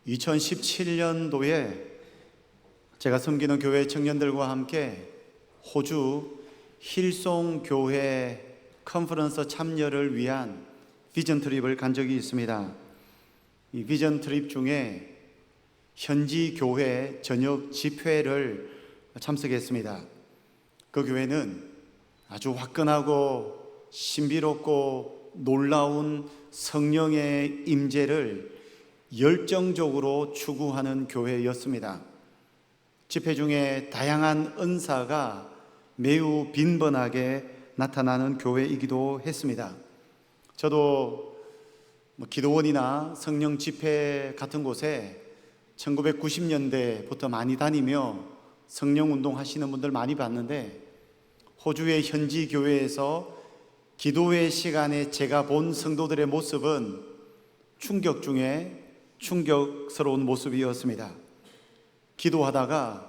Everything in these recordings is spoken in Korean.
2017년도에 제가 섬기는 교회 청년들과 함께 호주 힐송 교회 컨퍼런스 참여를 위한 비전 트립을 간 적이 있습니다. 이 비전 트립 중에 현지 교회 저녁 집회를 참석했습니다. 그 교회는 아주 화끈하고 신비롭고 놀라운 성령의 임재를 열정적으로 추구하는 교회였습니다. 집회 중에 다양한 은사가 매우 빈번하게 나타나는 교회이기도 했습니다. 저도 기도원이나 성령 집회 같은 곳에 1990년대부터 많이 다니며 성령 운동 하시는 분들 많이 봤는데, 호주의 현지 교회에서 기도회 시간에 제가 본 성도들의 모습은 충격 중에 충격스러운 모습이었습니다. 기도하다가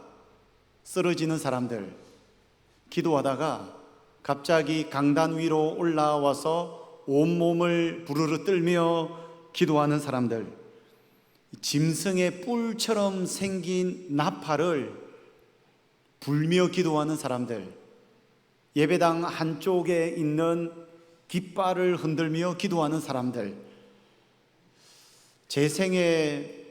쓰러지는 사람들, 기도하다가 갑자기 강단 위로 올라와서 온몸을 부르르 떨며 기도하는 사람들, 짐승의 뿔처럼 생긴 나팔을 불며 기도하는 사람들, 예배당 한쪽에 있는 깃발을 흔들며 기도하는 사람들, 제 생에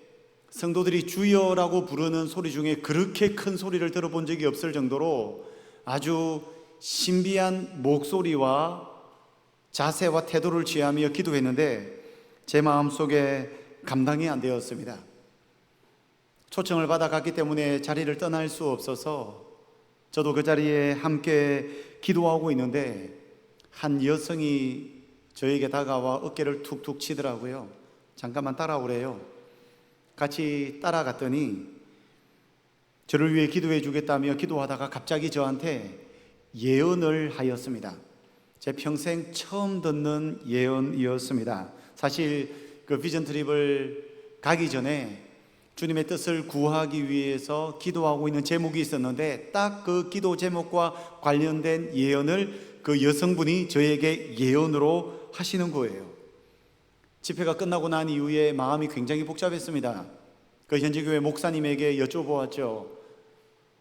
성도들이 주여라고 부르는 소리 중에 그렇게 큰 소리를 들어본 적이 없을 정도로 아주 신비한 목소리와 자세와 태도를 취하며 기도했는데 제 마음속에 감당이 안 되었습니다. 초청을 받아갔기 때문에 자리를 떠날 수 없어서 저도 그 자리에 함께 기도하고 있는데 한 여성이 저에게 다가와 어깨를 툭툭 치더라고요. 잠깐만 따라오래요. 같이 따라갔더니 저를 위해 기도해 주겠다며 기도하다가 갑자기 저한테 예언을 하였습니다. 제 평생 처음 듣는 예언이었습니다. 사실 그 비전 트립을 가기 전에 주님의 뜻을 구하기 위해서 기도하고 있는 제목이 있었는데 딱 그 기도 제목과 관련된 예언을 그 여성분이 저에게 예언으로 하시는 거예요. 집회가 끝나고 난 이후에 마음이 굉장히 복잡했습니다. 그 현지교회 목사님에게 여쭤보았죠.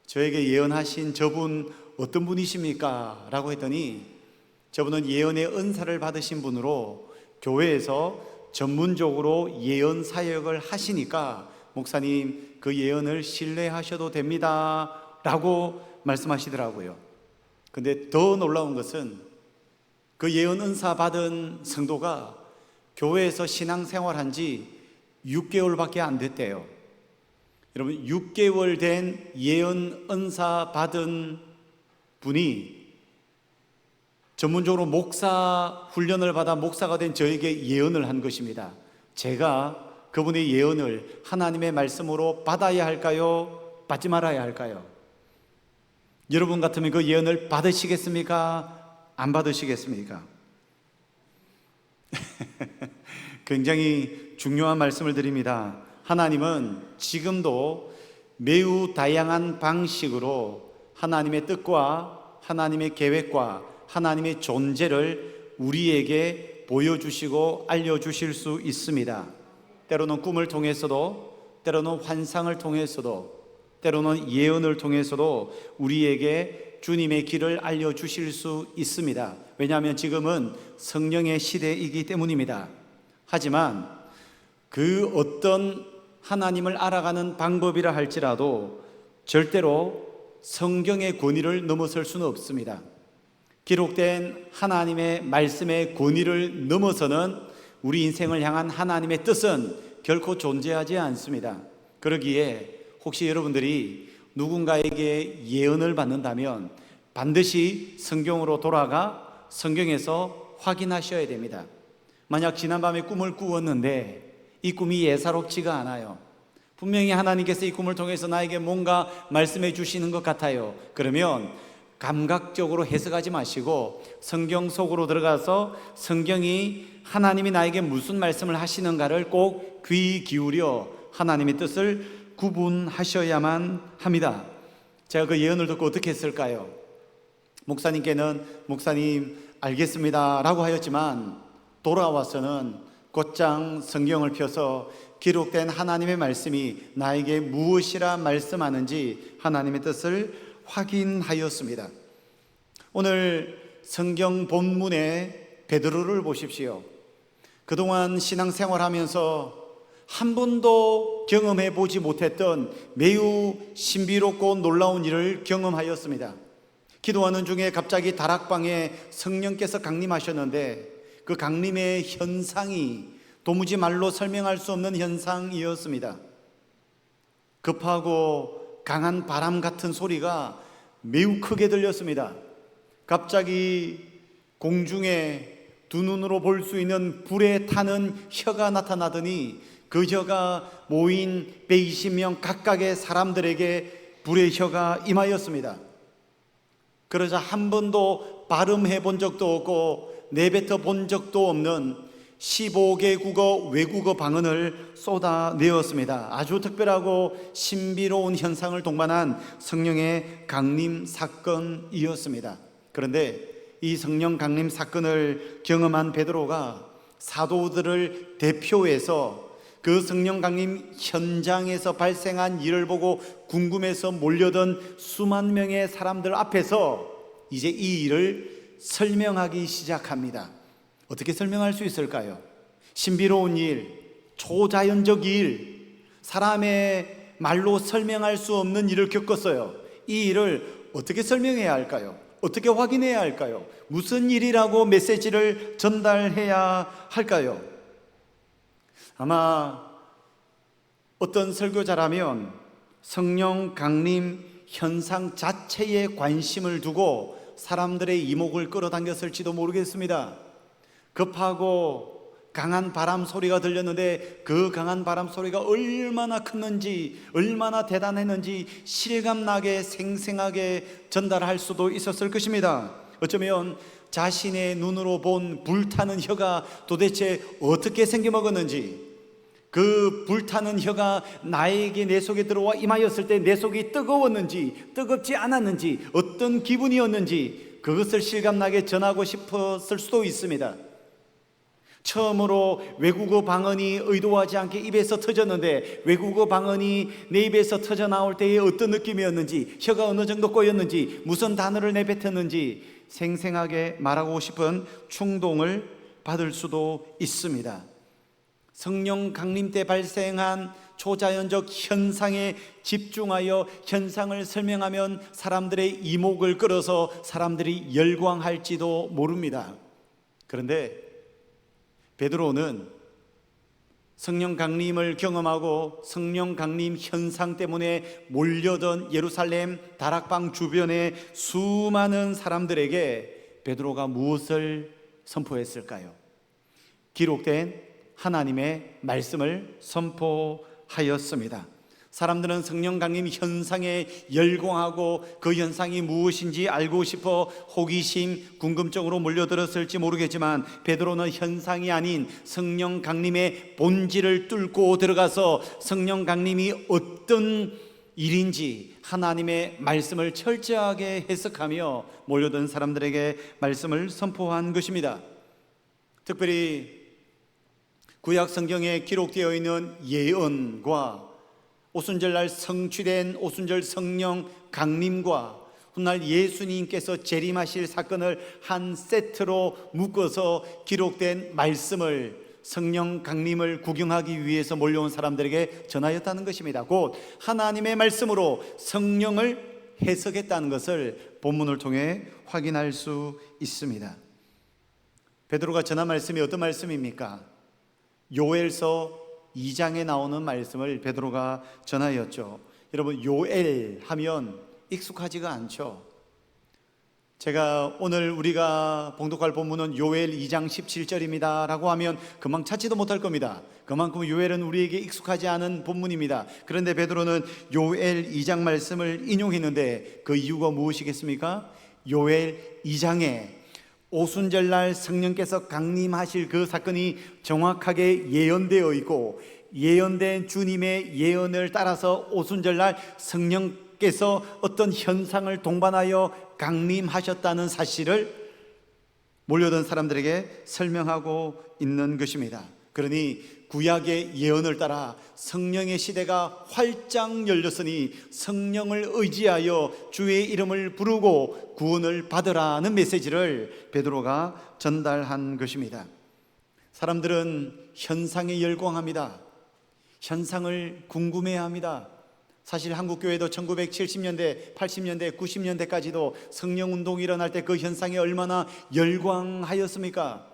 저에게 예언하신 저분 어떤 분이십니까? 라고 했더니 저분은 예언의 은사를 받으신 분으로 교회에서 전문적으로 예언 사역을 하시니까 목사님 그 예언을 신뢰하셔도 됩니다 라고 말씀하시더라고요. 근데 더 놀라운 것은 그 예언 은사 받은 성도가 교회에서 신앙생활한 지 6개월밖에 안 됐대요. 여러분, 6개월 된 예언 은사 받은 분이 전문적으로 목사 훈련을 받아 목사가 된 저에게 예언을 한 것입니다. 제가 그분의 예언을 하나님의 말씀으로 받아야 할까요? 받지 말아야 할까요? 여러분 같으면 그 예언을 받으시겠습니까? 안 받으시겠습니까? 굉장히 중요한 말씀을 드립니다. 하나님은 지금도 매우 다양한 방식으로 하나님의 뜻과 하나님의 계획과 하나님의 존재를 우리에게 보여주시고 알려주실 수 있습니다. 때로는 꿈을 통해서도, 때로는 환상을 통해서도, 때로는 예언을 통해서도 우리에게 주님의 길을 알려주실 수 있습니다. 왜냐하면 지금은 성령의 시대이기 때문입니다. 하지만 그 어떤 하나님을 알아가는 방법이라 할지라도 절대로 성경의 권위를 넘어설 수는 없습니다. 기록된 하나님의 말씀의 권위를 넘어서는 우리 인생을 향한 하나님의 뜻은 결코 존재하지 않습니다. 그러기에 혹시 여러분들이 누군가에게 예언을 받는다면 반드시 성경으로 돌아가 성경에서 확인하셔야 됩니다. 만약 지난밤에 꿈을 꾸었는데 이 꿈이 예사롭지가 않아요. 분명히 하나님께서 이 꿈을 통해서 나에게 뭔가 말씀해 주시는 것 같아요. 그러면 감각적으로 해석하지 마시고 성경 속으로 들어가서 성경이 하나님이 나에게 무슨 말씀을 하시는가를 꼭 귀 기울여 하나님의 뜻을 구분하셔야만 합니다. 제가 그 예언을 듣고 어떻게 했을까요? 목사님께는 목사님 알겠습니다 라고 하였지만 돌아와서는 곧장 성경을 펴서 기록된 하나님의 말씀이 나에게 무엇이라 말씀하는지 하나님의 뜻을 확인하였습니다. 오늘 성경 본문의 베드로를 보십시오. 그동안 신앙생활하면서 한 번도 경험해 보지 못했던 매우 신비롭고 놀라운 일을 경험하였습니다. 기도하는 중에 갑자기 다락방에 성령께서 강림하셨는데 그 강림의 현상이 도무지 말로 설명할 수 없는 현상이었습니다. 급하고 강한 바람 같은 소리가 매우 크게 들렸습니다. 갑자기 공중에 두 눈으로 볼 수 있는 불에 타는 혀가 나타나더니 그 혀가 모인 120명 각각의 사람들에게 불의 혀가 임하였습니다. 그러자 한 번도 발음해 본 적도 없고 내뱉어 본 적도 없는 15개 국어 외국어 방언을 쏟아내었습니다. 아주 특별하고 신비로운 현상을 동반한 성령의 강림 사건이었습니다. 그런데 이 성령 강림 사건을 경험한 베드로가 사도들을 대표해서 그 성령 강림 현장에서 발생한 일을 보고 궁금해서 몰려든 수만 명의 사람들 앞에서 이제 이 일을 설명하기 시작합니다. 어떻게 설명할 수 있을까요? 신비로운 일, 초자연적 일, 사람의 말로 설명할 수 없는 일을 겪었어요. 이 일을 어떻게 설명해야 할까요? 어떻게 확인해야 할까요? 무슨 일이라고 메시지를 전달해야 할까요? 아마 어떤 설교자라면 성령 강림 현상 자체에 관심을 두고 사람들의 이목을 끌어당겼을지도 모르겠습니다. 급하고 강한 바람 소리가 들렸는데 그 강한 바람 소리가 얼마나 컸는지, 얼마나 대단했는지 실감나게 생생하게 전달할 수도 있었을 것입니다. 어쩌면 자신의 눈으로 본 불타는 혀가 도대체 어떻게 생겨먹었는지, 그 불타는 혀가 나에게 내 속에 들어와 임하였을 때 내 속이 뜨거웠는지 뜨겁지 않았는지 어떤 기분이었는지 그것을 실감나게 전하고 싶었을 수도 있습니다. 처음으로 외국어 방언이 의도하지 않게 입에서 터졌는데 외국어 방언이 내 입에서 터져 나올 때의 어떤 느낌이었는지, 혀가 어느 정도 꼬였는지, 무슨 단어를 내뱉었는지 생생하게 말하고 싶은 충동을 받을 수도 있습니다. 성령 강림 때 발생한 초자연적 현상에 집중하여 현상을 설명하면 사람들의 이목을 끌어서 사람들이 열광할지도 모릅니다. 그런데 베드로는 성령 강림을 경험하고 성령 강림 현상 때문에 몰려든 예루살렘 다락방 주변의 수많은 사람들에게 베드로가 무엇을 선포했을까요? 기록된 하나님의 말씀을 선포하였습니다. 사람들은 성령 강림 현상에 열광하고 그 현상이 무엇인지 알고 싶어 호기심, 궁금증으로 몰려들었을지 모르겠지만 베드로는 현상이 아닌 성령 강림의 본질을 뚫고 들어가서 성령 강림이 어떤 일인지 하나님의 말씀을 철저하게 해석하며 몰려든 사람들에게 말씀을 선포한 것입니다. 특별히 구약 성경에 기록되어 있는 예언과 오순절날 성취된 오순절 성령 강림과 훗날 예수님께서 재림하실 사건을 한 세트로 묶어서 기록된 말씀을 성령 강림을 구경하기 위해서 몰려온 사람들에게 전하였다는 것입니다. 곧 하나님의 말씀으로 성령을 해석했다는 것을 본문을 통해 확인할 수 있습니다. 베드로가 전한 말씀이 어떤 말씀입니까? 요엘서 2장에 나오는 말씀을 베드로가 전하였죠. 여러분, 요엘 하면 익숙하지가 않죠. 제가 오늘 우리가 봉독할 본문은 요엘 2장 17절입니다 라고 하면 금방 찾지도 못할 겁니다. 그만큼 요엘은 우리에게 익숙하지 않은 본문입니다. 그런데 베드로는 요엘 2장 말씀을 인용했는데 그 이유가 무엇이겠습니까? 요엘 2장에 오순절날 성령께서 강림하실 그 사건이 정확하게 예언되어 있고 예언된 주님의 예언을 따라서 오순절날 성령께서 어떤 현상을 동반하여 강림하셨다는 사실을 몰려든 사람들에게 설명하고 있는 것입니다. 그러니 구약의 예언을 따라 성령의 시대가 활짝 열렸으니 성령을 의지하여 주의 이름을 부르고 구원을 받으라는 메시지를 베드로가 전달한 것입니다. 사람들은 현상에 열광합니다. 현상을 궁금해합니다. 사실 한국교회도 1970년대, 80년대, 90년대까지도 성령운동이 일어날 때 그 현상에 얼마나 열광하였습니까?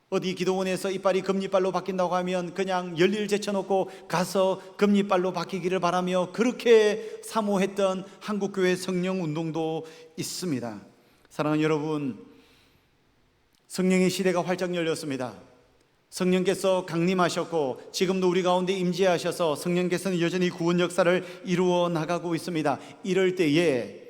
어디 기도원에서 이빨이 금리빨로 바뀐다고 하면 그냥 열일 제쳐놓고 가서 금리빨로 바뀌기를 바라며 그렇게 사모했던 한국교회 성령운동도 있습니다. 사랑하는 여러분, 성령의 시대가 활짝 열렸습니다. 성령께서 강림하셨고 지금도 우리 가운데 임재하셔서 성령께서는 여전히 구원 역사를 이루어 나가고 있습니다. 이럴 때에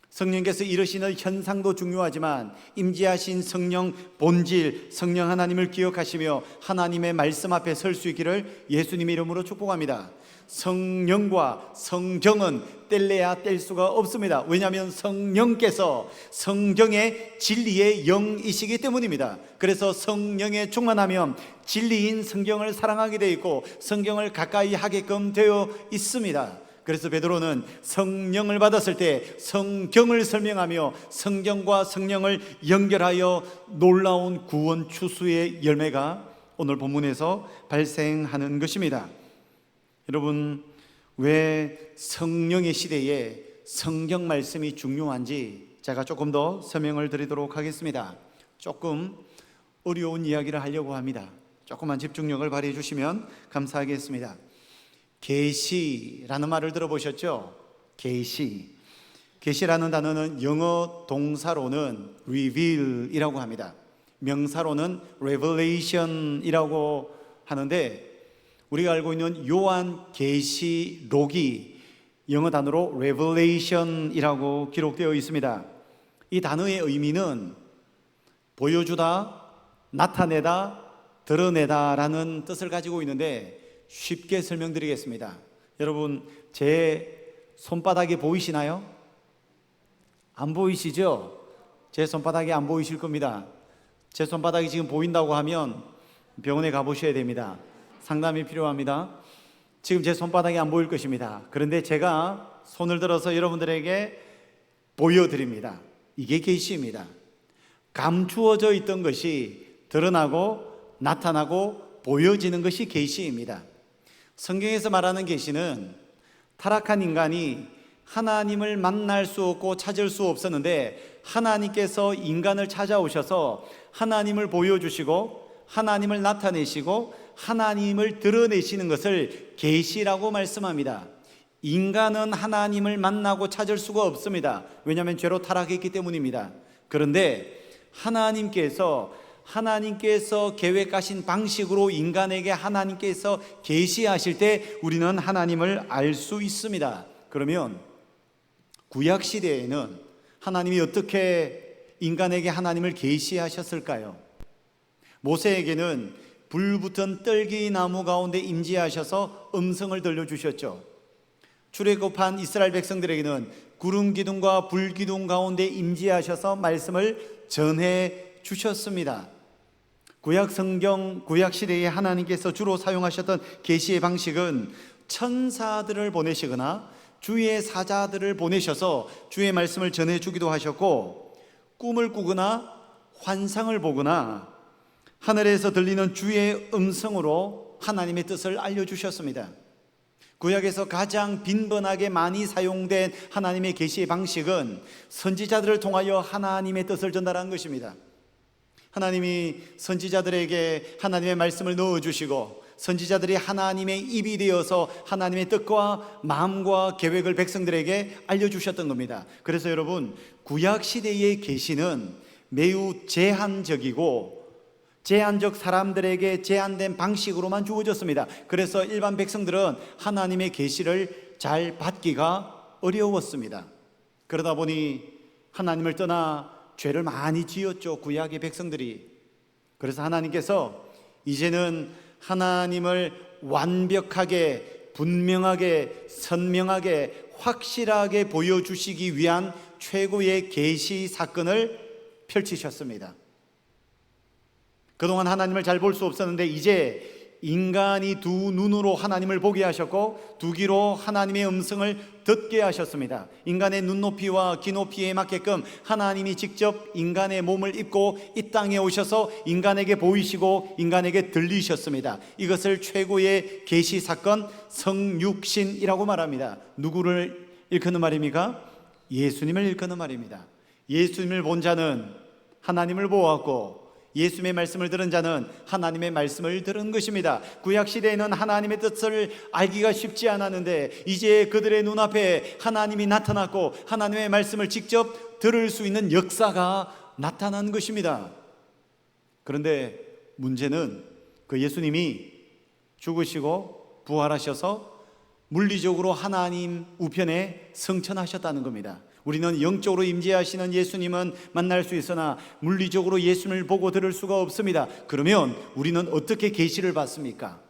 성령께서 이루시는 현상도 중요하지만 임재하신 성령 본질, 성령 하나님을 기억하시며 하나님의 말씀 앞에 설 수 있기를 예수님의 이름으로 축복합니다. 성령과 성경은 뗄래야 뗄 수가 없습니다. 왜냐하면 성령께서 성경의 진리의 영이시기 때문입니다. 그래서 성령에 충만하면 진리인 성경을 사랑하게 되어 있고 성경을 가까이 하게끔 되어 있습니다. 그래서 베드로는 성령을 받았을 때 성경을 설명하며 성경과 성령을 연결하여 놀라운 구원 추수의 열매가 오늘 본문에서 발생하는 것입니다. 여러분, 왜 성령의 시대에 성경 말씀이 중요한지 제가 조금 더 설명을 드리도록 하겠습니다. 조금 어려운 이야기를 하려고 합니다. 조금만 집중력을 발휘해 주시면 감사하겠습니다. 계시라는 말을 들어보셨죠? 계시라는 단어는 영어 동사로는 reveal이라고 합니다. 명사로는 revelation이라고 하는데 우리가 알고 있는 요한 계시록이 영어 단어로 revelation이라고 기록되어 있습니다. 이 단어의 의미는 보여주다, 나타내다, 드러내다라는 뜻을 가지고 있는데 쉽게 설명드리겠습니다. 여러분, 제 손바닥이 보이시나요? 안 보이시죠? 제 손바닥이 안 보이실 겁니다. 제 손바닥이 지금 보인다고 하면 병원에 가보셔야 됩니다. 상담이 필요합니다. 지금 제 손바닥이 안 보일 것입니다. 그런데 제가 손을 들어서 여러분들에게 보여드립니다. 이게 계시입니다. 감추어져 있던 것이 드러나고 나타나고 보여지는 것이 계시입니다. 성경에서 말하는 계시는 타락한 인간이 하나님을 만날 수 없고 찾을 수 없었는데 하나님께서 인간을 찾아오셔서 하나님을 보여주시고 하나님을 나타내시고 하나님을 드러내시는 것을 계시라고 말씀합니다. 인간은 하나님을 만나고 찾을 수가 없습니다. 왜냐하면 죄로 타락했기 때문입니다. 그런데 하나님께서 계획하신 방식으로 인간에게 하나님께서 계시하실 때 우리는 하나님을 알 수 있습니다. 그러면 구약 시대에는 하나님이 어떻게 인간에게 하나님을 계시하셨을까요? 모세에게는 불붙은 떨기나무 가운데 임재하셔서 음성을 들려주셨죠. 출애굽한 이스라엘 백성들에게는 구름 기둥과 불 기둥 가운데 임재하셔서 말씀을 전해 주셨습니다. 구약 성경, 구약 시대에 하나님께서 주로 사용하셨던 계시의 방식은 천사들을 보내시거나 주의 사자들을 보내셔서 주의 말씀을 전해주기도 하셨고, 꿈을 꾸거나 환상을 보거나 하늘에서 들리는 주의 음성으로 하나님의 뜻을 알려주셨습니다. 구약에서 가장 빈번하게 많이 사용된 하나님의 계시의 방식은 선지자들을 통하여 하나님의 뜻을 전달한 것입니다. 하나님이 선지자들에게 하나님의 말씀을 넣어주시고 선지자들이 하나님의 입이 되어서 하나님의 뜻과 마음과 계획을 백성들에게 알려주셨던 겁니다. 그래서 여러분, 구약 시대의 계시는 매우 제한적이고 제한적 사람들에게 제한된 방식으로만 주어졌습니다. 그래서 일반 백성들은 하나님의 계시를 잘 받기가 어려웠습니다. 그러다 보니 하나님을 떠나 죄를 많이 지었죠, 구약의 백성들이. 그래서 하나님께서 이제는 하나님을 완벽하게, 분명하게, 선명하게, 확실하게 보여주시기 위한 최고의 계시 사건을 펼치셨습니다. 그동안 하나님을 잘 볼 수 없었는데 이제 인간이 두 눈으로 하나님을 보게 하셨고 두 귀로 하나님의 음성을 듣게 하셨습니다. 인간의 눈높이와 귀높이에 맞게끔 하나님이 직접 인간의 몸을 입고 이 땅에 오셔서 인간에게 보이시고 인간에게 들리셨습니다. 이것을 최고의 계시 사건 성육신이라고 말합니다. 누구를 일컫는 말입니까? 예수님을 일컫는 말입니다. 예수님을 본 자는 하나님을 보았고 예수님의 말씀을 들은 자는 하나님의 말씀을 들은 것입니다. 구약시대에는 하나님의 뜻을 알기가 쉽지 않았는데 이제 그들의 눈앞에 하나님이 나타났고 하나님의 말씀을 직접 들을 수 있는 역사가 나타난 것입니다. 그런데 문제는 그 예수님이 죽으시고 부활하셔서 물리적으로 하나님 우편에 승천하셨다는 겁니다. 우리는 영적으로 임재하시는 예수님은 만날 수 있으나 물리적으로 예수님을 보고 들을 수가 없습니다. 그러면 우리는 어떻게 계시를 받습니까?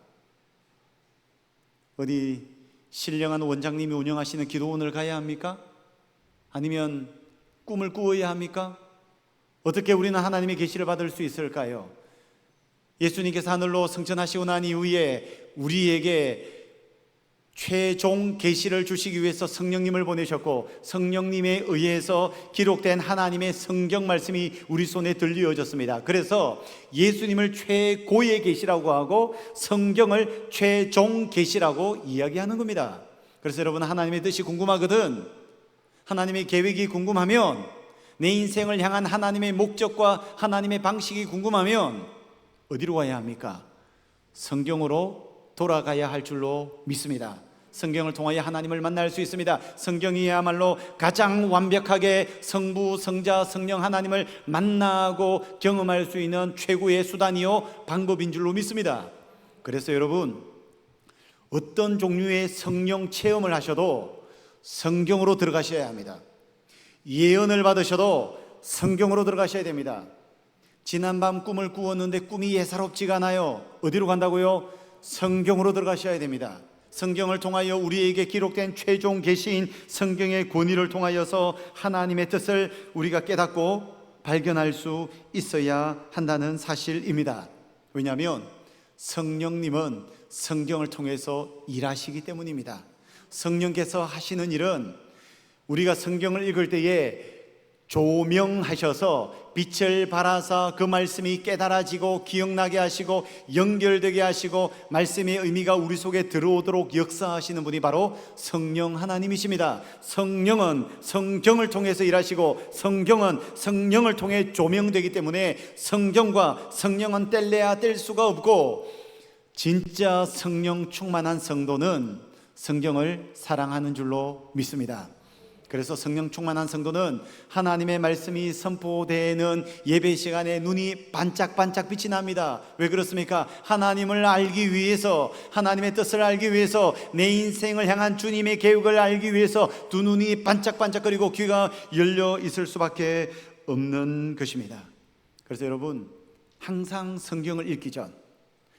어디 신령한 원장님이 운영하시는 기도원을 가야 합니까? 아니면 꿈을 꾸어야 합니까? 어떻게 우리는 하나님의 계시를 받을 수 있을까요? 예수님께서 하늘로 승천하시고 난 이후에 우리에게 최종 계시를 주시기 위해서 성령님을 보내셨고 성령님에 의해서 기록된 하나님의 성경 말씀이 우리 손에 들려졌습니다. 그래서 예수님을 최고의 계시라고 하고 성경을 최종 계시라고 이야기하는 겁니다. 그래서 여러분, 하나님의 뜻이 궁금하거든, 하나님의 계획이 궁금하면, 내 인생을 향한 하나님의 목적과 하나님의 방식이 궁금하면 어디로 가야 합니까? 성경으로 돌아가야 할 줄로 믿습니다. 성경을 통하여 하나님을 만날 수 있습니다. 성경이야말로 가장 완벽하게 성부, 성자, 성령 하나님을 만나고 경험할 수 있는 최고의 수단이요 방법인 줄로 믿습니다. 그래서 여러분, 어떤 종류의 성령 체험을 하셔도 성경으로 들어가셔야 합니다. 예언을 받으셔도 성경으로 들어가셔야 됩니다. 지난밤 꿈을 꾸었는데 꿈이 예사롭지가 않아요. 어디로 간다고요? 성경으로 들어가셔야 됩니다. 성경을 통하여 우리에게 기록된 최종 계시인 성경의 권위를 통하여서 하나님의 뜻을 우리가 깨닫고 발견할 수 있어야 한다는 사실입니다. 왜냐하면 성령님은 성경을 통해서 일하시기 때문입니다. 성령께서 하시는 일은 우리가 성경을 읽을 때에 조명하셔서 빛을 발하사 그 말씀이 깨달아지고 기억나게 하시고 연결되게 하시고 말씀의 의미가 우리 속에 들어오도록 역사하시는 분이 바로 성령 하나님이십니다. 성령은 성경을 통해서 일하시고 성경은 성령을 통해 조명되기 때문에 성경과 성령은 뗄래야 뗄 수가 없고, 진짜 성령 충만한 성도는 성경을 사랑하는 줄로 믿습니다. 그래서 성령 충만한 성도는 하나님의 말씀이 선포되는 예배 시간에 눈이 반짝반짝 빛이 납니다. 왜 그렇습니까? 하나님을 알기 위해서, 하나님의 뜻을 알기 위해서, 내 인생을 향한 주님의 계획을 알기 위해서 두 눈이 반짝반짝거리고 귀가 열려 있을 수밖에 없는 것입니다. 그래서 여러분, 항상 성경을 읽기 전,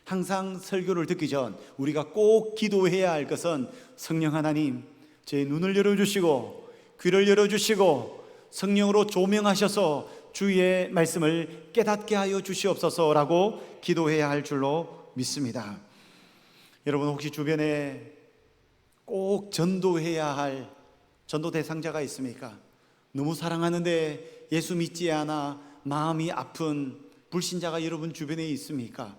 항상 설교를 듣기 전 우리가 꼭 기도해야 할 것은, 성령 하나님, 제 눈을 열어주시고 귀를 열어주시고 성령으로 조명하셔서 주의 말씀을 깨닫게 하여 주시옵소서라고 기도해야 할 줄로 믿습니다. 여러분, 혹시 주변에 꼭 전도해야 할 전도 대상자가 있습니까? 너무 사랑하는데 예수 믿지 않아 마음이 아픈 불신자가 여러분 주변에 있습니까?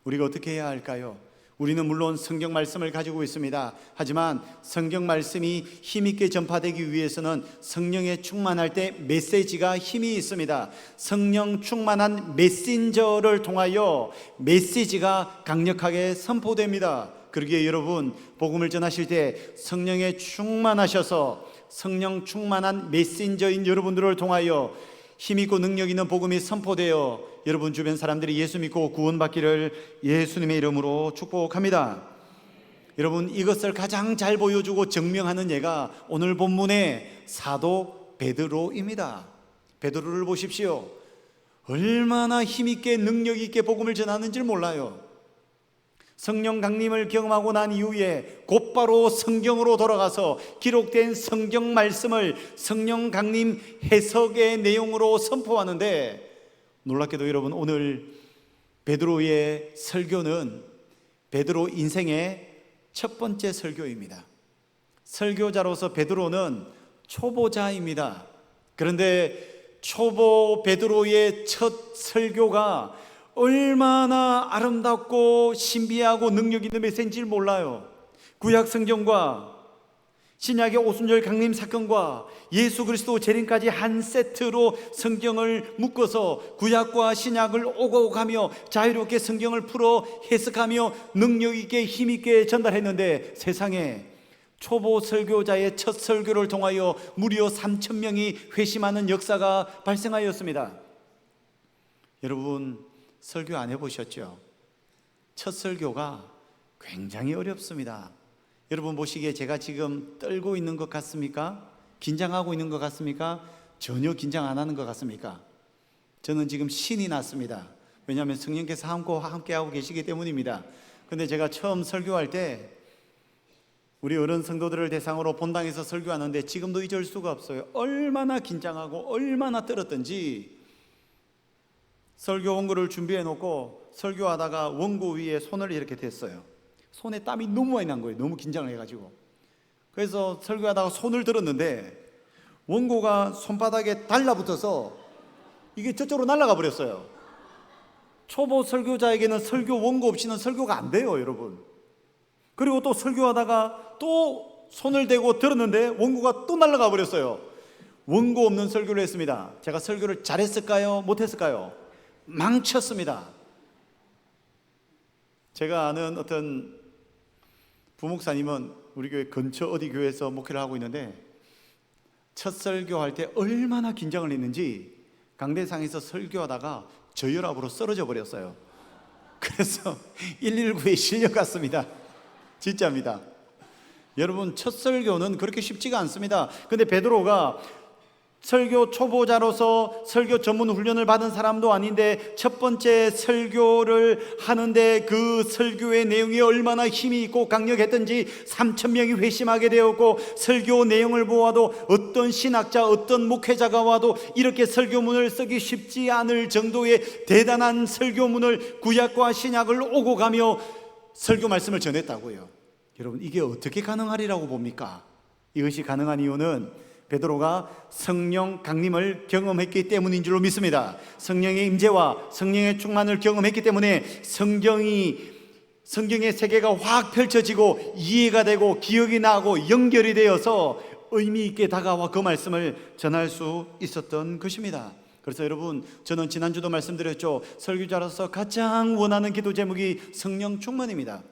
우리가 어떻게 해야 할까요? 우리는 물론 성경 말씀을 가지고 있습니다. 하지만 성경 말씀이 힘있게 전파되기 위해서는 성령에 충만할 때 메시지가 힘이 있습니다. 성령 충만한 메신저를 통하여 메시지가 강력하게 선포됩니다. 그러기에 여러분, 복음을 전하실 때 성령에 충만하셔서 성령 충만한 메신저인 여러분들을 통하여 힘있고 능력 있는 복음이 선포되어 여러분 주변 사람들이 예수 믿고 구원받기를 예수님의 이름으로 축복합니다. 여러분, 이것을 가장 잘 보여주고 증명하는 예가 오늘 본문의 사도 베드로입니다. 베드로를 보십시오. 얼마나 힘있게 능력 있게 복음을 전하는지 몰라요. 성령 강림을 경험하고 난 이후에 곧바로 성경으로 돌아가서 기록된 성경 말씀을 성령 강림 해석의 내용으로 선포하는데, 놀랍게도 여러분, 오늘 베드로의 설교는 베드로 인생의 첫 번째 설교입니다. 설교자로서 베드로는 초보자입니다. 그런데 초보 베드로의 첫 설교가 얼마나 아름답고 신비하고 능력 있는 메시지인지 몰라요. 구약 성경과 신약의 오순절 강림 사건과 예수 그리스도 재림까지 한 세트로 성경을 묶어서 구약과 신약을 오고 가며 자유롭게 성경을 풀어 해석하며 능력 있게 힘 있게 전달했는데, 세상에 초보 설교자의 첫 설교를 통하여 무려 3,000명이 회심하는 역사가 발생하였습니다. 여러분, 설교 안 해보셨죠? 첫 설교가 굉장히 어렵습니다. 여러분 보시기에 제가 지금 떨고 있는 것 같습니까? 긴장하고 있는 것 같습니까? 전혀 긴장 안 하는 것 같습니까? 저는 지금 신이 났습니다. 왜냐하면 성령께서 함께하고 계시기 때문입니다. 근데 제가 처음 설교할 때 우리 어른 성도들을 대상으로 본당에서 설교하는데 지금도 잊을 수가 없어요. 얼마나 긴장하고 얼마나 떨었던지. 설교 원고를 준비해 놓고 설교하다가 원고 위에 손을 이렇게 댔어요. 손에 땀이 너무 많이 난 거예요. 너무 긴장을 해가지고. 그래서 설교하다가 손을 들었는데 원고가 손바닥에 달라붙어서 이게 저쪽으로 날아가 버렸어요. 초보 설교자에게는 설교 원고 없이는 설교가 안 돼요, 여러분. 그리고 또 설교하다가 또 손을 대고 들었는데 원고가 또 날아가 버렸어요. 원고 없는 설교를 했습니다. 제가 설교를 잘했을까요? 못했을까요? 망쳤습니다. 제가 아는 어떤 부목사님은 우리 교회 근처 어디 교회에서 목회를 하고 있는데 첫 설교할 때 얼마나 긴장을 했는지 강대상에서 설교하다가 저혈압으로 쓰러져 버렸어요. 그래서 119에 실려갔습니다. 진짜입니다. 여러분, 첫 설교는 그렇게 쉽지가 않습니다. 근데 베드로가 설교 초보자로서 설교 전문 훈련을 받은 사람도 아닌데 첫 번째 설교를 하는데 그 설교의 내용이 얼마나 힘이 있고 강력했던지 3,000명이 회심하게 되었고, 설교 내용을 보아도 어떤 신학자 어떤 목회자가 와도 이렇게 설교문을 쓰기 쉽지 않을 정도의 대단한 설교문을 구약과 신약을 오고 가며 설교 말씀을 전했다고요. 여러분, 이게 어떻게 가능하리라고 봅니까? 이것이 가능한 이유는 베드로가 성령 강림을 경험했기 때문인 줄로 믿습니다. 성령의 임재와 성령의 충만을 경험했기 때문에 성경의 세계가 확 펼쳐지고 이해가 되고 기억이 나고 연결이 되어서 의미 있게 다가와 그 말씀을 전할 수 있었던 것입니다. 그래서 여러분, 저는 지난주도 말씀드렸죠. 설교자로서 가장 원하는 기도 제목이 성령 충만입니다.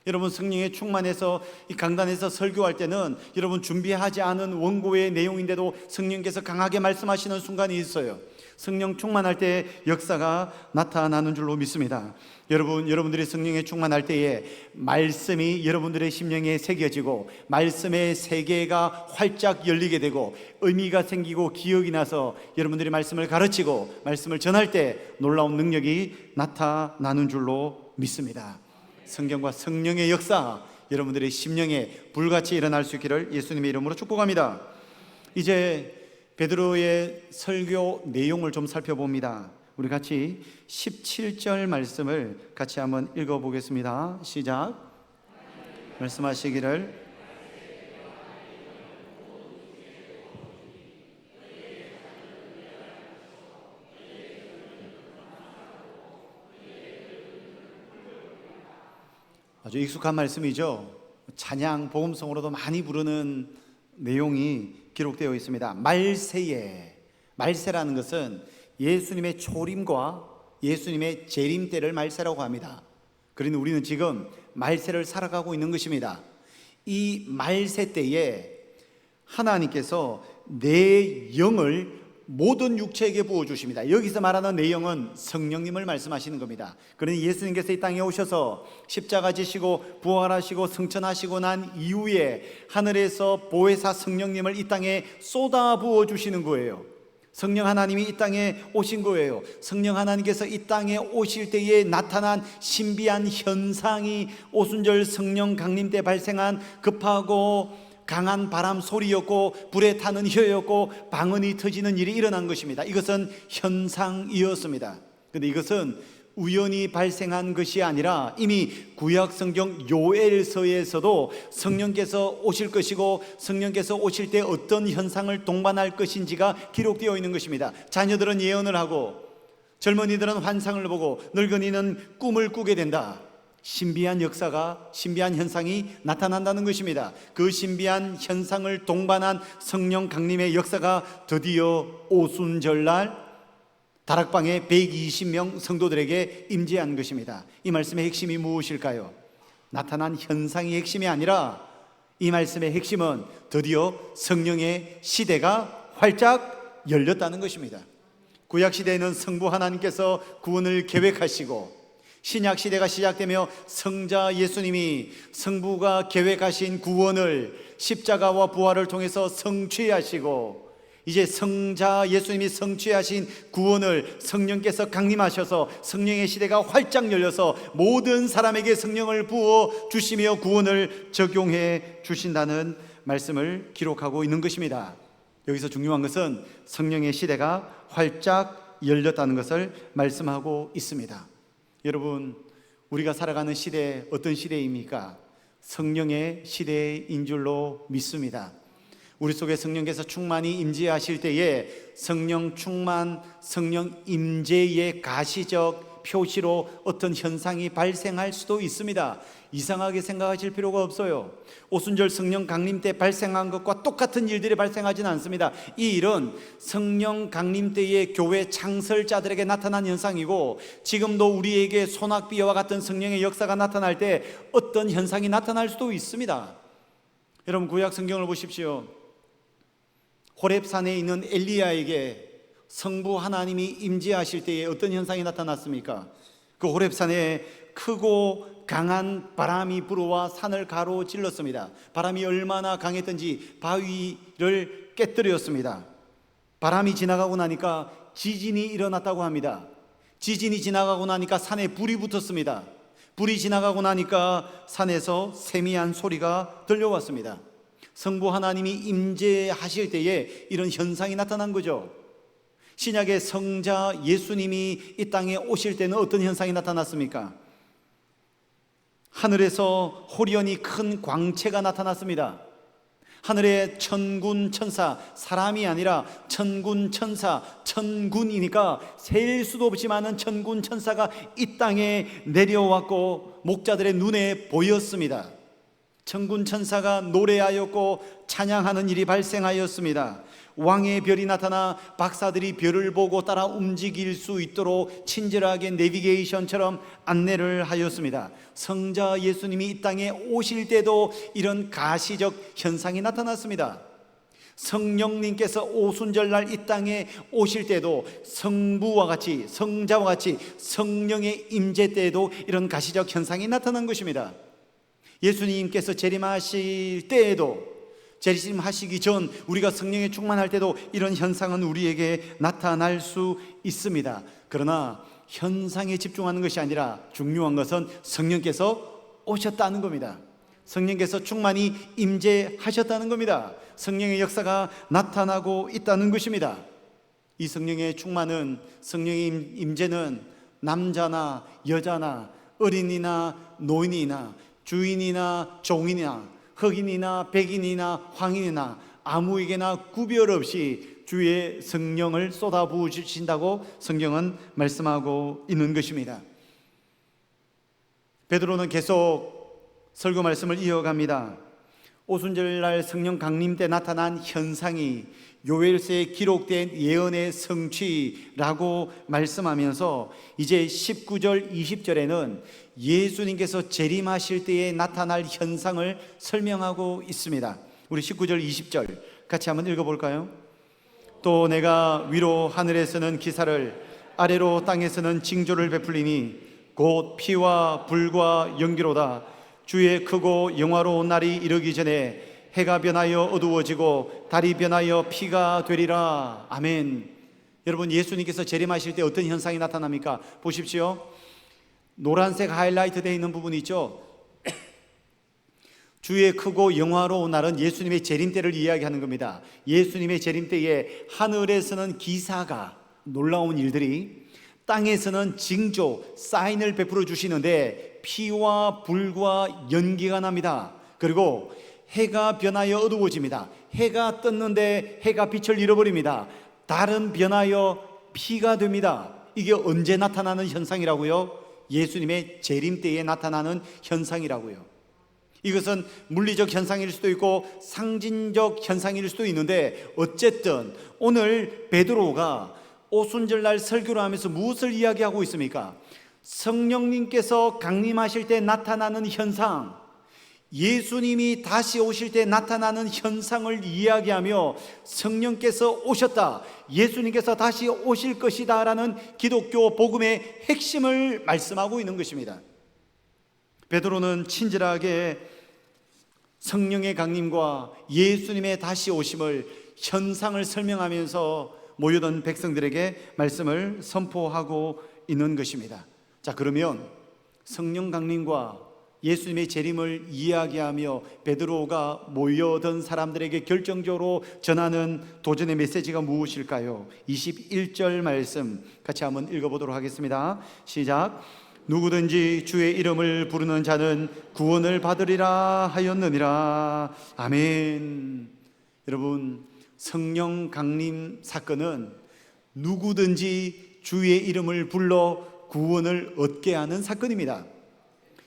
여러분, 성령에 충만해서 이 강단에서 설교할 때는 여러분 준비하지 않은 원고의 내용인데도 성령께서 강하게 말씀하시는 순간이 있어요. 성령 충만할 때 역사가 나타나는 줄로 믿습니다. 여러분들이 성령에 충만할 때에 말씀이 여러분들의 심령에 새겨지고 말씀의 세계가 활짝 열리게 되고 의미가 생기고 기억이 나서 여러분들이 말씀을 가르치고 말씀을 전할 때 놀라운 능력이 나타나는 줄로 믿습니다. 성경과 성령의 역사, 여러분들의 심령에 불같이 일어날 수 있기를 예수님의 이름으로 축복합니다. 이제 베드로의 설교 내용을 좀 살펴봅니다. 우리 같이 17절 말씀을 같이 한번 읽어보겠습니다. 시작. 말씀하시기를 아주 익숙한 말씀이죠. 찬양, 복음성으로도 많이 부르는 내용이 기록되어 있습니다. 말세라는 것은 예수님의 초림과 예수님의 재림 때를 말세라고 합니다. 그러니 우리는 지금 말세를 살아가고 있는 것입니다. 이 말세 때에 하나님께서 내 영을 모든 육체에게 부어주십니다. 여기서 말하는 내용은 성령님을 말씀하시는 겁니다. 그러니 예수님께서 이 땅에 오셔서 십자가 지시고 부활하시고 승천하시고 난 이후에 하늘에서 보혜사 성령님을 이 땅에 쏟아 부어주시는 거예요. 성령 하나님이 이 땅에 오신 거예요. 성령 하나님께서 이 땅에 오실 때에 나타난 신비한 현상이 오순절 성령 강림 때 발생한 급하고 강한 바람 소리였고 불에 타는 혀였고 방언이 터지는 일이 일어난 것입니다. 이것은 현상이었습니다. 그런데 이것은 우연히 발생한 것이 아니라 이미 구약 성경 요엘서에서도 성령께서 오실 것이고 성령께서 오실 때 어떤 현상을 동반할 것인지가 기록되어 있는 것입니다. 자녀들은 예언을 하고 젊은이들은 환상을 보고 늙은이는 꿈을 꾸게 된다. 신비한 역사가, 신비한 현상이 나타난다는 것입니다. 그 신비한 현상을 동반한 성령 강림의 역사가 드디어 오순절날 다락방에 120명 성도들에게 임재한 것입니다. 이 말씀의 핵심이 무엇일까요? 나타난 현상이 핵심이 아니라 이 말씀의 핵심은 드디어 성령의 시대가 활짝 열렸다는 것입니다. 구약시대에는 성부 하나님께서 구원을 계획하시고 신약시대가 시작되며 성자 예수님이 성부가 계획하신 구원을 십자가와 부활을 통해서 성취하시고 이제 성자 예수님이 성취하신 구원을 성령께서 강림하셔서 성령의 시대가 활짝 열려서 모든 사람에게 성령을 부어 주시며 구원을 적용해 주신다는 말씀을 기록하고 있는 것입니다. 여기서 중요한 것은 성령의 시대가 활짝 열렸다는 것을 말씀하고 있습니다. 여러분, 우리가 살아가는 시대 어떤 시대입니까? 성령의 시대인 줄로 믿습니다. 우리 속에 성령께서 충만히 임재하실 때에 성령 충만, 성령 임재의 가시적 표시로 어떤 현상이 발생할 수도 있습니다. 이상하게 생각하실 필요가 없어요. 오순절 성령 강림 때 발생한 것과 똑같은 일들이 발생하지는 않습니다. 이 일은 성령 강림 때의 교회 창설자들에게 나타난 현상이고 지금도 우리에게 소낙비와 같은 성령의 역사가 나타날 때 어떤 현상이 나타날 수도 있습니다. 여러분, 구약 성경을 보십시오. 호렙산에 있는 엘리야에게 성부 하나님이 임재하실 때에 어떤 현상이 나타났습니까? 그 호렙산에 크고 강한 바람이 불어와 산을 가로질렀습니다. 바람이 얼마나 강했던지 바위를 깨뜨렸습니다. 바람이 지나가고 나니까 지진이 일어났다고 합니다. 지진이 지나가고 나니까 산에 불이 붙었습니다. 불이 지나가고 나니까 산에서 세미한 소리가 들려왔습니다. 성부 하나님이 임재하실 때에 이런 현상이 나타난 거죠. 신약의 성자 예수님이 이 땅에 오실 때는 어떤 현상이 나타났습니까? 하늘에서 호련히 큰 광채가 나타났습니다. 하늘에 천군 천사, 사람이 아니라 천군 천사, 천군이니까 셀 수도 없이 많은 천군 천사가 이 땅에 내려왔고 목자들의 눈에 보였습니다. 천군 천사가 노래하였고 찬양하는 일이 발생하였습니다. 왕의 별이 나타나 박사들이 별을 보고 따라 움직일 수 있도록 친절하게 내비게이션처럼 안내를 하였습니다. 성자 예수님이 이 땅에 오실 때도 이런 가시적 현상이 나타났습니다. 성령님께서 오순절날 이 땅에 오실 때도 성부와 같이, 성자와 같이 성령의 임재 때에도 이런 가시적 현상이 나타난 것입니다. 예수님께서 재림하실 때에도, 재림하시기 전 우리가 성령에 충만할 때도 이런 현상은 우리에게 나타날 수 있습니다. 그러나 현상에 집중하는 것이 아니라 중요한 것은 성령께서 오셨다는 겁니다. 성령께서 충만히 임재하셨다는 겁니다. 성령의 역사가 나타나고 있다는 것입니다. 이 성령의 충만은, 성령의 임재는 남자나 여자나 어린이나 노인이나 주인이나 종이나 흑인이나 백인이나 황인이나 아무에게나 구별 없이 주의 성령을 쏟아부어 주신다고 성경은 말씀하고 있는 것입니다. 베드로는 계속 설교 말씀을 이어갑니다. 오순절날 성령 강림 때 나타난 현상이 요엘서에 기록된 예언의 성취라고 말씀하면서 이제 19절 20절에는 예수님께서 재림하실 때에 나타날 현상을 설명하고 있습니다. 우리 19절 20절 같이 한번 읽어볼까요? 또 내가 위로 하늘에서는 기사를, 아래로 땅에서는 징조를 베풀리니 곧 피와 불과 연기로다. 주의 크고 영화로운 날이 이르기 전에 해가 변하여 어두워지고 달이 변하여 피가 되리라. 아멘. 여러분, 예수님께서 재림하실 때 어떤 현상이 나타납니까? 보십시오. 노란색 하이라이트 되어 있는 부분이 있죠. 주의 크고 영화로운 날은 예수님의 재림 때를 이야기하는 겁니다. 예수님의 재림 때에 하늘에서는 기사가, 놀라운 일들이, 땅에서는 징조, 사인을 베풀어 주시는데 피와 불과 연기가 납니다. 그리고 해가 변하여 어두워집니다. 해가 떴는데 해가 빛을 잃어버립니다. 달은 변하여 피가 됩니다. 이게 언제 나타나는 현상이라고요? 예수님의 재림 때에 나타나는 현상이라고요. 이것은 물리적 현상일 수도 있고 상징적 현상일 수도 있는데, 어쨌든 오늘 베드로가 오순절날 설교를 하면서 무엇을 이야기하고 있습니까? 성령님께서 강림하실 때 나타나는 현상, 예수님이 다시 오실 때 나타나는 현상을 이야기하며 성령께서 오셨다, 예수님께서 다시 오실 것이다 라는 기독교 복음의 핵심을 말씀하고 있는 것입니다. 베드로는 친절하게 성령의 강림과 예수님의 다시 오심을, 현상을 설명하면서 모여든 백성들에게 말씀을 선포하고 있는 것입니다. 자, 그러면 성령 강림과 예수님의 재림을 이야기하며 베드로가 모여든 사람들에게 결정적으로 전하는 도전의 메시지가 무엇일까요? 21절 말씀 같이 한번 읽어보도록 하겠습니다. 시작. 누구든지 주의 이름을 부르는 자는 구원을 받으리라 하였느니라. 아멘. 여러분, 성령 강림 사건은 누구든지 주의 이름을 불러 구원을 얻게 하는 사건입니다.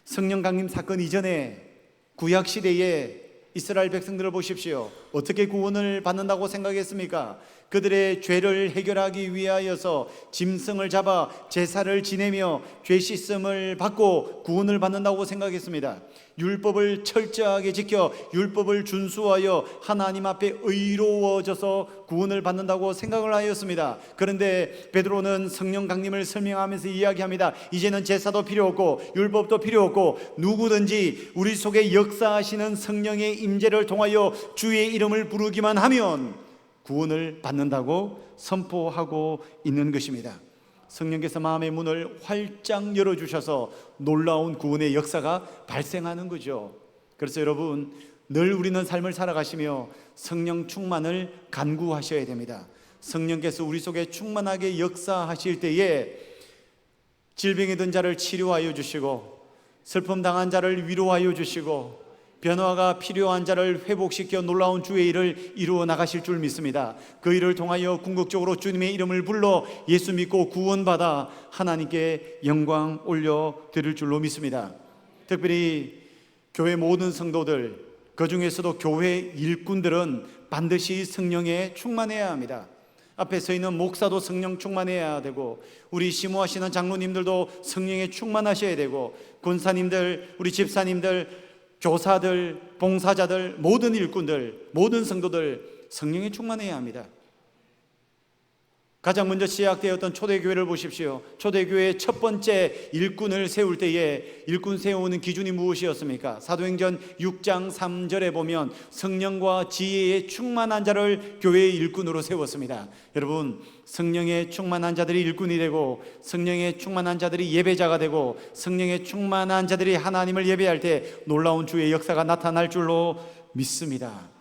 성령 강림 사건 이전에 구약 시대에 이스라엘 백성들을 보십시오. 어떻게 구원을 받는다고 생각했습니까? 그들의 죄를 해결하기 위하여서 짐승을 잡아 제사를 지내며 죄 씻음을 받고 구원을 받는다고 생각했습니다. 율법을 철저하게 지켜 율법을 준수하여 하나님 앞에 의로워져서 구원을 받는다고 생각을 하였습니다. 그런데 베드로는 성령 강림을 설명하면서 이야기합니다. 이제는 제사도 필요 없고 율법도 필요 없고 누구든지 우리 속에 역사하시는 성령의 임재를 통하여 주의 이름을 부르기만 하면 구원을 받는다고 선포하고 있는 것입니다. 성령께서 마음의 문을 활짝 열어주셔서 놀라운 구원의 역사가 발생하는 거죠. 그래서 여러분, 늘 우리는 삶을 살아가시며 성령 충만을 간구하셔야 됩니다. 성령께서 우리 속에 충만하게 역사하실 때에 질병이 든 자를 치료하여 주시고 슬픔 당한 자를 위로하여 주시고 변화가 필요한 자를 회복시켜 놀라운 주의 일을 이루어 나가실 줄 믿습니다. 그 일을 통하여 궁극적으로 주님의 이름을 불러 예수 믿고 구원받아 하나님께 영광 올려드릴 줄로 믿습니다. 특별히 교회 모든 성도들, 그 중에서도 교회 일꾼들은 반드시 성령에 충만해야 합니다. 앞에 서 있는 목사도 성령 충만해야 되고, 우리 심호하시는 장로님들도 성령에 충만하셔야 되고, 권사님들, 우리 집사님들, 교사들, 봉사자들, 모든 일꾼들, 모든 성도들 성령에 충만해야 합니다. 가장 먼저 시작되었던 초대교회를 보십시오. 초대교회의 첫 번째 일꾼을 세울 때에 일꾼 세우는 기준이 무엇이었습니까? 사도행전 6장 3절에 보면 성령과 지혜에 충만한 자를 교회의 일꾼으로 세웠습니다. 여러분, 성령에 충만한 자들이 일꾼이 되고 성령에 충만한 자들이 예배자가 되고 성령에 충만한 자들이 하나님을 예배할 때 놀라운 주의 역사가 나타날 줄로 믿습니다.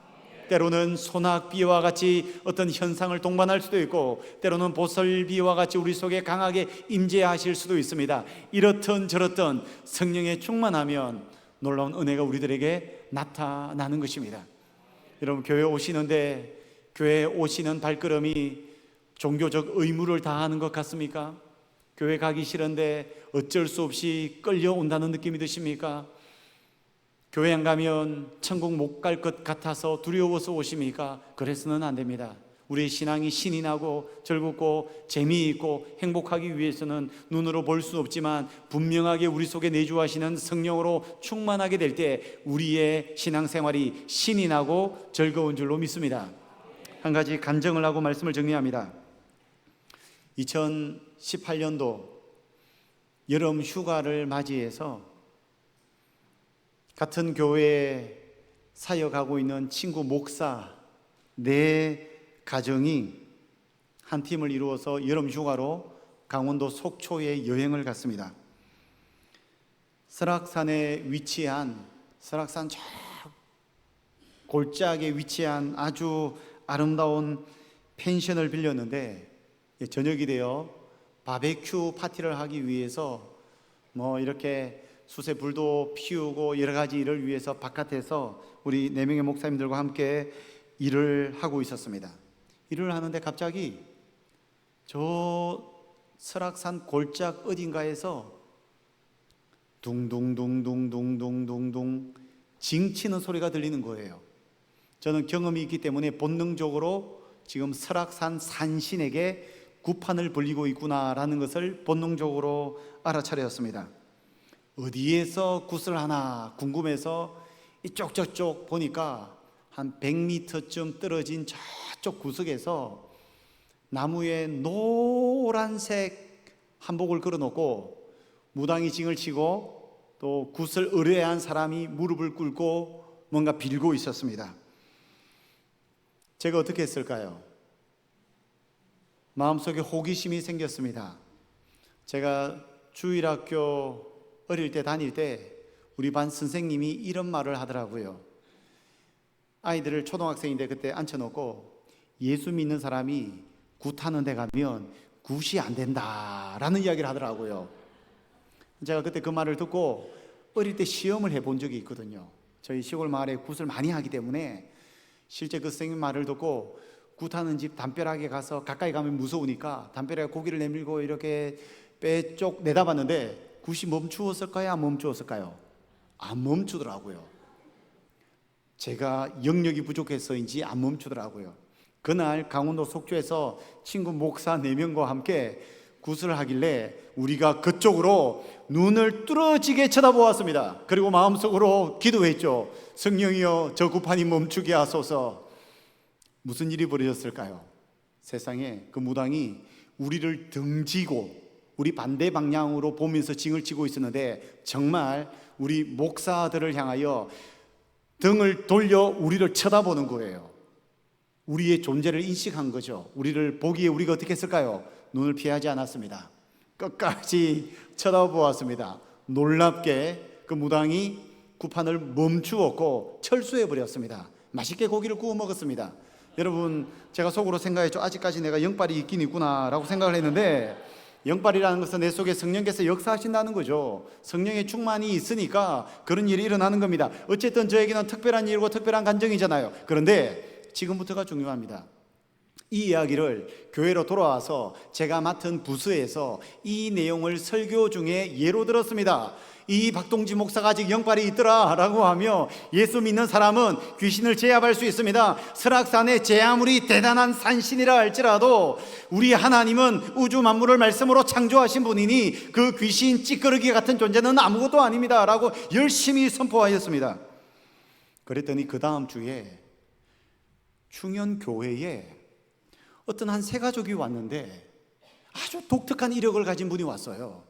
때로는 소낙비와 같이 어떤 현상을 동반할 수도 있고, 때로는 보슬비와 같이 우리 속에 강하게 임재하실 수도 있습니다. 이렇든 저렇든 성령에 충만하면 놀라운 은혜가 우리들에게 나타나는 것입니다. 여러분, 교회 오시는데 교회 오시는 발걸음이 종교적 의무를 다하는 것 같습니까? 교회 가기 싫은데 어쩔 수 없이 끌려온다는 느낌이 드십니까? 교회 안 가면 천국 못 갈 것 같아서 두려워서 오십니까? 그래서는 안 됩니다. 우리의 신앙이 신이 나고 즐겁고 재미있고 행복하기 위해서는 눈으로 볼 수 없지만 분명하게 우리 속에 내주하시는 성령으로 충만하게 될 때 우리의 신앙생활이 신이 나고 즐거운 줄로 믿습니다. 한 가지 간증을 하고 말씀을 정리합니다. 2018년도 여름 휴가를 맞이해서 같은 교회에 사역하고 있는 친구 목사 네 가정이 한 팀을 이루어서 여름 휴가로 강원도 속초에 여행을 갔습니다. 설악산에 위치한, 설악산 저 골짜기에 위치한 아주 아름다운 펜션을 빌렸는데 저녁이 되어 바베큐 파티를 하기 위해서 뭐 이렇게 숯에 불도 피우고 여러 가지 일을 위해서 바깥에서 우리 4명의 목사님들과 함께 일을 하고 있었습니다. 일을 하는데 갑자기 저 설악산 골짝 어딘가에서 둥둥둥둥둥둥둥둥 징치는 소리가 들리는 거예요. 저는 경험이 있기 때문에 본능적으로 지금 설악산 산신에게 구판을 벌리고 있구나라는 것을 본능적으로 알아차렸습니다. 어디에서 굿을 하나 궁금해서 이쪽 저쪽 보니까 한 100m쯤 떨어진 저쪽 구석에서 나무에 노란색 한복을 걸어놓고 무당이 징을 치고 또 굿을 의뢰한 사람이 무릎을 꿇고 뭔가 빌고 있었습니다. 제가 어떻게 했을까요? 마음속에 호기심이 생겼습니다. 제가 주일학교 어릴 때 다닐 때 우리 반 선생님이 이런 말을 하더라고요. 아이들을 초등학생인데 그때 앉혀놓고 예수 믿는 사람이 굿하는 데 가면 굿이 안 된다라는 이야기를 하더라고요. 제가 그때 그 말을 듣고 어릴 때 시험을 해본 적이 있거든요. 저희 시골 마을에 굿을 많이 하기 때문에 실제 그 선생님 말을 듣고 굿하는 집 담벼락에 가서 가까이 가면 무서우니까 담벼락에 고기를 내밀고 이렇게 빼쪽 내다봤는데 굿이 멈추었을까요? 안 멈추었을까요? 안 멈추더라고요. 제가 영역이 부족해서인지 안 멈추더라고요. 그날 강원도 속초에서 친구 목사 4명과 함께 굿을 하길래 우리가 그쪽으로 눈을 뚫어지게 쳐다보았습니다. 그리고 마음속으로 기도했죠. 성령이여 저 굿판이 멈추게 하소서. 무슨 일이 벌어졌을까요? 세상에 그 무당이 우리를 등지고 우리 반대 방향으로 보면서 징을 치고 있었는데 정말 우리 목사들을 향하여 등을 돌려 우리를 쳐다보는 거예요. 우리의 존재를 인식한 거죠. 우리를 보기에 우리가 어떻게 했을까요? 눈을 피하지 않았습니다. 끝까지 쳐다보았습니다. 놀랍게 그 무당이 굿판을 멈추었고 철수해 버렸습니다. 맛있게 고기를 구워 먹었습니다. 여러분, 제가 속으로 생각했죠. 아직까지 내가 영빨이 있긴 있구나 라고 생각을 했는데, 영빨이라는 것은 내 속에 성령께서 역사하신다는 거죠. 성령의 충만이 있으니까 그런 일이 일어나는 겁니다. 어쨌든 저에게는 특별한 일이고 특별한 감정이잖아요. 그런데 지금부터가 중요합니다. 이 이야기를 교회로 돌아와서 제가 맡은 부서에서 이 내용을 설교 중에 예로 들었습니다. 이 박동지 목사가 아직 영빨이 있더라 라고 하며 예수 믿는 사람은 귀신을 제압할 수 있습니다. 설악산의 제 아무리 대단한 산신이라 할지라도 우리 하나님은 우주 만물을 말씀으로 창조하신 분이니 그 귀신 찌끄러기 같은 존재는 아무것도 아닙니다 라고 열심히 선포하였습니다. 그랬더니 그 다음 주에 충현교회에 어떤 한 세 가족이 왔는데 아주 독특한 이력을 가진 분이 왔어요.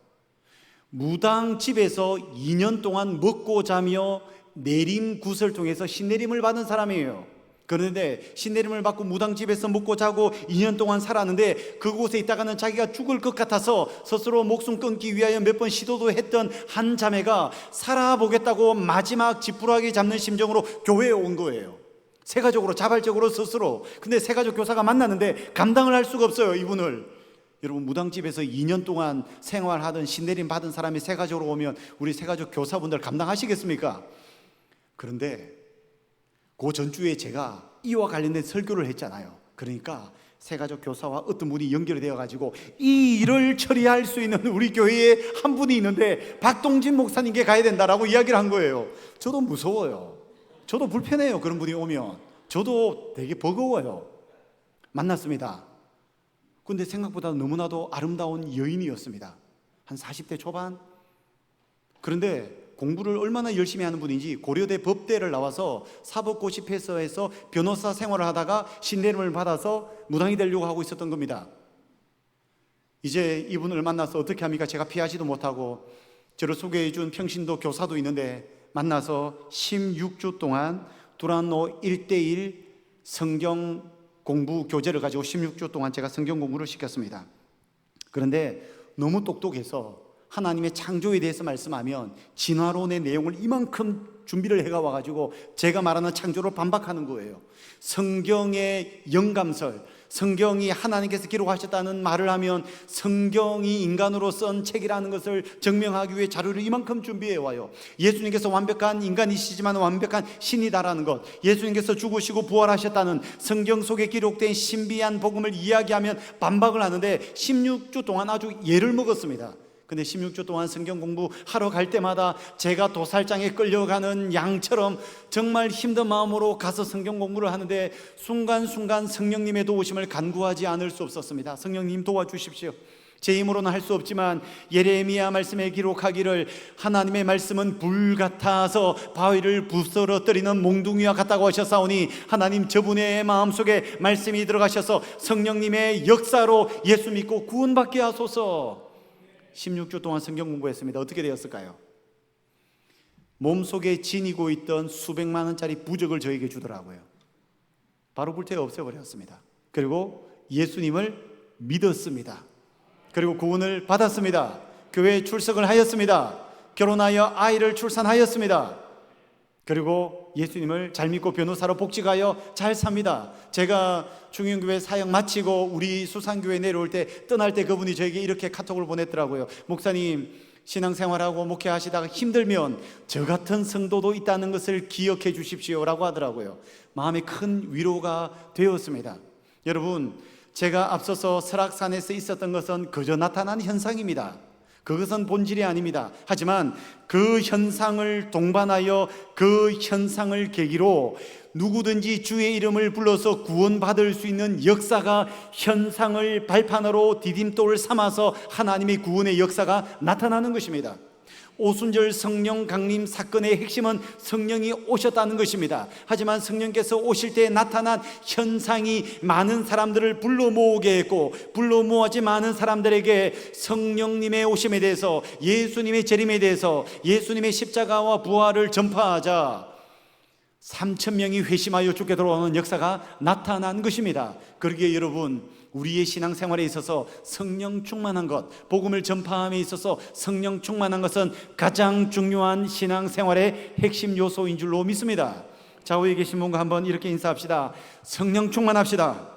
무당 집에서 2년 동안 먹고 자며 내림굿을 통해서 신내림을 받은 사람이에요. 그런데 신내림을 받고 무당 집에서 먹고 자고 2년 동안 살았는데 그곳에 있다가는 자기가 죽을 것 같아서 스스로 목숨 끊기 위하여 몇 번 시도도 했던 한 자매가 살아보겠다고 마지막 지푸라기 잡는 심정으로 교회에 온 거예요. 세가족으로 자발적으로 스스로. 근데 세가족 교사가 만났는데 감당을 할 수가 없어요, 이분을. 여러분, 무당집에서 2년 동안 생활하던 신내림 받은 사람이 세가족으로 오면 우리 세가족 교사분들 감당하시겠습니까? 그런데 그 전주에 제가 이와 관련된 설교를 했잖아요. 그러니까 세가족 교사와 어떤 분이 연결이 되어가지고 이 일을 처리할 수 있는 우리 교회에 한 분이 있는데 박동진 목사님께 가야 된다라고 이야기를 한 거예요. 저도 무서워요. 저도 불편해요. 그런 분이 오면 저도 되게 버거워요. 만났습니다. 근데 생각보다 너무나도 아름다운 여인이었습니다. 한 40대 초반. 그런데 공부를 얼마나 열심히 하는 분인지 고려대 법대를 나와서 사법고시패스에서 변호사 생활을 하다가 신내림을 받아서 무당이 되려고 하고 있었던 겁니다. 이제 이분을 만나서 어떻게 합니까? 제가 피하지도 못하고 저를 소개해 준 평신도 교사도 있는데 만나서 16주 동안 두란노 1:1 성경 공부 교재를 가지고 16주 동안 제가 성경 공부를 시켰습니다. 그런데 너무 똑똑해서 하나님의 창조에 대해서 말씀하면 진화론의 내용을 이만큼 준비를 해가 와가지고 제가 말하는 창조를 반박하는 거예요. 성경의 영감설, 성경이 하나님께서 기록하셨다는 말을 하면 성경이 인간으로 쓴 책이라는 것을 증명하기 위해 자료를 이만큼 준비해 와요. 예수님께서 완벽한 인간이시지만 완벽한 신이다라는 것, 예수님께서 죽으시고 부활하셨다는 성경 속에 기록된 신비한 복음을 이야기하면 반박을 하는데 16주 동안 아주 예를 먹었습니다. 근데 16주 동안 성경 공부하러 갈 때마다 제가 도살장에 끌려가는 양처럼 정말 힘든 마음으로 가서 성경 공부를 하는데 순간순간 성령님의 도우심을 간구하지 않을 수 없었습니다. 성령님 도와주십시오. 제 힘으로는 할 수 없지만 예레미야 말씀에 기록하기를 하나님의 말씀은 불 같아서 바위를 부스러뜨리는 몽둥이와 같다고 하셨사오니 하나님 저분의 마음속에 말씀이 들어가셔서 성령님의 역사로 예수 믿고 구원받게 하소서. 16주 동안 성경 공부했습니다. 어떻게 되었을까요? 몸속에 지니고 있던 수백만 원짜리 부적을 저에게 주더라고요. 바로 불태워 없애버렸습니다. 그리고 예수님을 믿었습니다. 그리고 구원을 받았습니다. 교회에 출석을 하였습니다. 결혼하여 아이를 출산하였습니다. 그리고 예수님을 잘 믿고 변호사로 복직하여 잘 삽니다. 제가 중형교회 사역 마치고 우리 수산교회 내려올 때 떠날 때 그분이 저에게 이렇게 카톡을 보냈더라고요. 목사님, 신앙생활하고 목회하시다가 힘들면 저 같은 성도도 있다는 것을 기억해 주십시오 라고 하더라고요. 마음에 큰 위로가 되었습니다. 여러분, 제가 앞서서 설악산에서 있었던 것은 그저 나타난 현상입니다. 그것은 본질이 아닙니다. 하지만 그 현상을 동반하여 그 현상을 계기로 누구든지 주의 이름을 불러서 구원받을 수 있는 역사가 현상을 발판으로 디딤돌을 삼아서 하나님의 구원의 역사가 나타나는 것입니다. 오순절 성령 강림 사건의 핵심은 성령이 오셨다는 것입니다. 하지만 성령께서 오실 때 나타난 현상이 많은 사람들을 불러 모으게 했고, 불러 모아지 많은 사람들에게 성령님의 오심에 대해서, 예수님의 재림에 대해서, 예수님의 십자가와 부활을 전파하자 3,000명이 회심하여 죽게 돌아오는 역사가 나타난 것입니다. 그러기에 여러분, 우리의 신앙생활에 있어서 성령 충만한 것, 복음을 전파함에 있어서 성령 충만한 것은 가장 중요한 신앙생활의 핵심 요소인 줄로 믿습니다. 좌우에 계신 분과 한번 이렇게 인사합시다. 성령 충만합시다.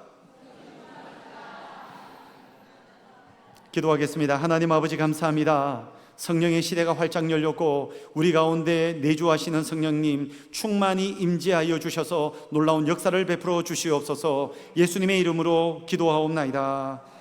기도하겠습니다. 하나님 아버지 감사합니다. 성령의 시대가 활짝 열렸고 우리 가운데 내주하시는 성령님 충만히 임재하여 주셔서 놀라운 역사를 베풀어 주시옵소서. 예수님의 이름으로 기도하옵나이다.